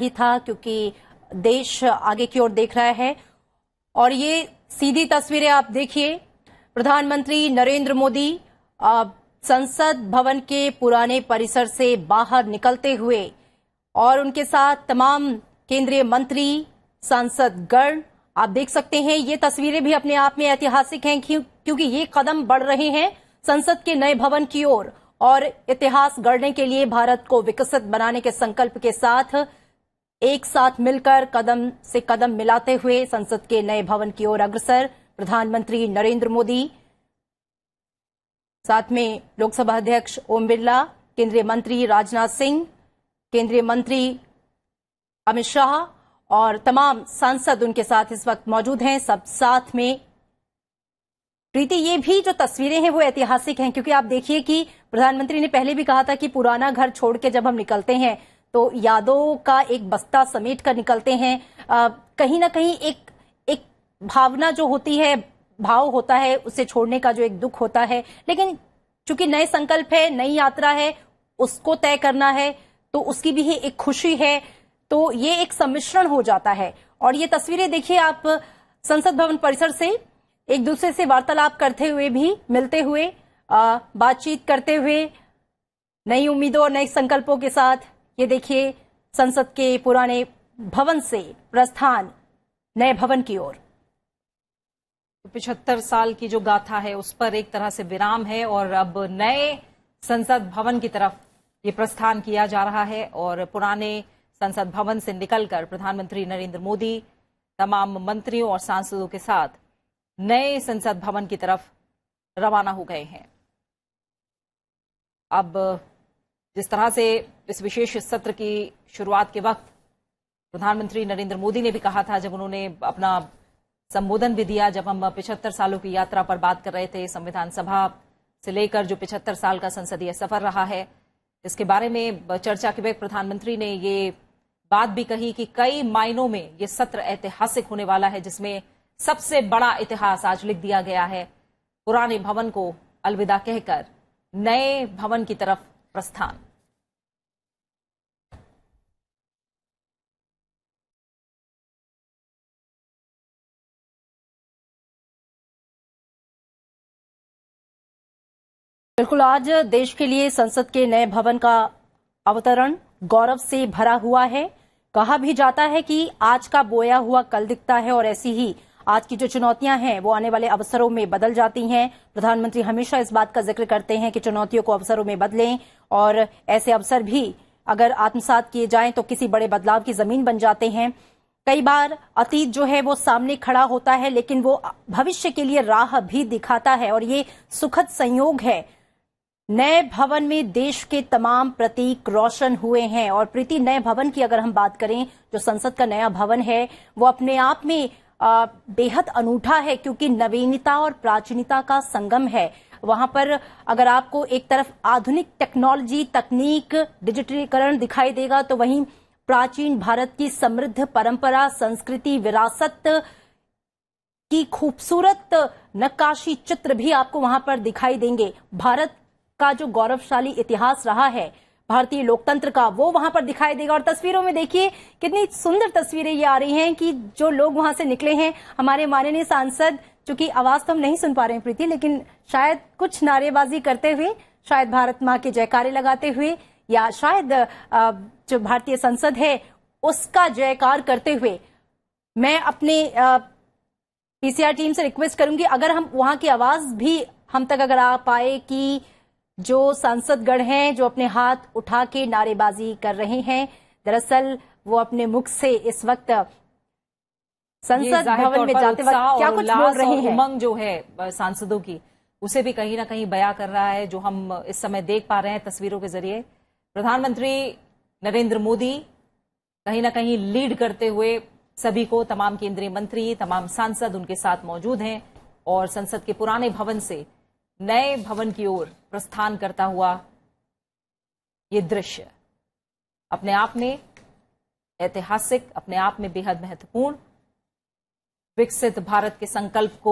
ही था, क्योंकि देश आगे की ओर देख रहा है। और ये सीधी तस्वीरें आप देखिए, प्रधानमंत्री नरेंद्र मोदी संसद भवन के पुराने परिसर से बाहर निकलते हुए और उनके साथ तमाम केंद्रीय मंत्री, सांसद गण आप देख सकते हैं। ये तस्वीरें भी अपने आप में ऐतिहासिक हैं, क्योंकि ये कदम बढ़ रहे हैं संसद के नए भवन की ओर और इतिहास गढ़ने के लिए भारत को विकसित बनाने के संकल्प के साथ एक साथ मिलकर कदम से कदम मिलाते हुए संसद के नए भवन की ओर अग्रसर प्रधानमंत्री नरेंद्र मोदी, साथ में लोकसभा अध्यक्ष ओम बिरला, केंद्रीय मंत्री राजनाथ सिंह, केंद्रीय मंत्री अमित शाह और तमाम सांसद उनके साथ इस वक्त मौजूद हैं, सब साथ में। प्रीति, ये भी जो तस्वीरें हैं वो ऐतिहासिक हैं, क्योंकि आप देखिए कि प्रधानमंत्री ने पहले भी कहा था कि पुराना घर छोड़ के जब हम निकलते हैं तो यादों का एक बस्ता समेट कर निकलते हैं। कहीं ना कहीं एक भावना जो होती है, भाव होता है, उसे छोड़ने का जो एक दुख होता है, लेकिन चूंकि नए संकल्प है, नई यात्रा है, उसको तय करना है, तो उसकी भी एक खुशी है, तो ये एक सम्मिश्रण हो जाता है। और ये तस्वीरें देखिए आप, संसद भवन परिसर से एक दूसरे से वार्तालाप करते हुए भी, मिलते हुए, बातचीत करते हुए, नई उम्मीदों और नए संकल्पों के साथ। ये देखिए संसद के पुराने भवन से प्रस्थान नए भवन की ओर। 75 साल की जो गाथा है उस पर एक तरह से विराम है और अब नए संसद भवन की तरफ ये प्रस्थान किया जा रहा है और पुराने संसद भवन से निकलकर प्रधानमंत्री नरेंद्र मोदी तमाम मंत्रियों और सांसदों के साथ नए संसद भवन की तरफ रवाना हो गए हैं। अब जिस तरह से इस विशेष सत्र की शुरुआत के वक्त प्रधानमंत्री नरेंद्र मोदी ने भी कहा था, जब उन्होंने अपना संबोधन भी दिया, जब हम 75 सालों की यात्रा पर बात कर रहे थे, संविधान सभा से लेकर जो 75 साल का संसदीय सफर रहा है, इसके बारे में चर्चा के वक्त प्रधानमंत्री ने ये बात भी कही कि कई मायनों में ये सत्र ऐतिहासिक होने वाला है, जिसमें सबसे बड़ा इतिहास आज लिख दिया गया है। पुराने भवन को अलविदा कहकर नए भवन की तरफ प्रस्थान। बिल्कुल, आज देश के लिए संसद के नए भवन का अवतरण गौरव से भरा हुआ है। कहा भी जाता है कि आज का बोया हुआ कल दिखता है और ऐसी ही आज की जो चुनौतियां हैं वो आने वाले अवसरों में बदल जाती हैं। प्रधानमंत्री हमेशा इस बात का जिक्र करते हैं कि चुनौतियों को अवसरों में बदलें और ऐसे अवसर भी अगर आत्मसात किए जाएं तो किसी बड़े बदलाव की जमीन बन जाते हैं। कई बार अतीत जो है वो सामने खड़ा होता है, लेकिन वो भविष्य के लिए राह भी दिखाता है और ये सुखद संयोग है। नए भवन में देश के तमाम प्रतीक रोशन हुए हैं और प्रीति, नए भवन की अगर हम बात करें, जो संसद का नया भवन है वो अपने आप में बेहद अनूठा है, क्योंकि नवीनता और प्राचीनता का संगम है। वहां पर अगर आपको एक तरफ आधुनिक टेक्नोलॉजी, तकनीक, डिजिटलीकरण दिखाई देगा, तो वहीं प्राचीन भारत की समृद्ध परंपरा, संस्कृति, विरासत की खूबसूरत नक्काशी चित्र भी आपको वहां पर दिखाई देंगे। भारत का जो गौरवशाली इतिहास रहा है भारतीय लोकतंत्र का, वो वहां पर दिखाई देगा। और तस्वीरों में देखिए कितनी सुंदर तस्वीरें ये आ रही हैं कि जो लोग वहां से निकले हैं, हमारे माननीय सांसद, चूंकि आवाज तो हम नहीं सुन पा रहे हैं प्रीति, लेकिन शायद कुछ नारेबाजी करते हुए, शायद भारत मां के जयकारे लगाते हुए, या शायद जो भारतीय संसद है उसका जयकार करते हुए। मैं अपने पीसीआर टीम से रिक्वेस्ट करूंगी, अगर हम वहां की आवाज भी हम तक अगर आ पाए कि जो सांसदगण हैं जो अपने हाथ उठा के नारेबाजी कर रहे हैं, दरअसल वो अपने मुख से इस वक्त संसद भवन में जाते वक्त क्या कुछ बोल रहे हैं। उमंग जो है सांसदों की, उसे भी कहीं ना कहीं बयां कर रहा है, जो हम इस समय देख पा रहे हैं तस्वीरों के जरिए। प्रधानमंत्री नरेंद्र मोदी कहीं ना कहीं लीड करते हुए सभी को, तमाम केंद्रीय मंत्री, तमाम सांसद उनके साथ मौजूद हैं और संसद के पुराने भवन से नए भवन की ओर प्रस्थान करता हुआ ये दृश्य अपने आप में ऐतिहासिक, अपने आप में बेहद महत्वपूर्ण, विकसित भारत के संकल्प को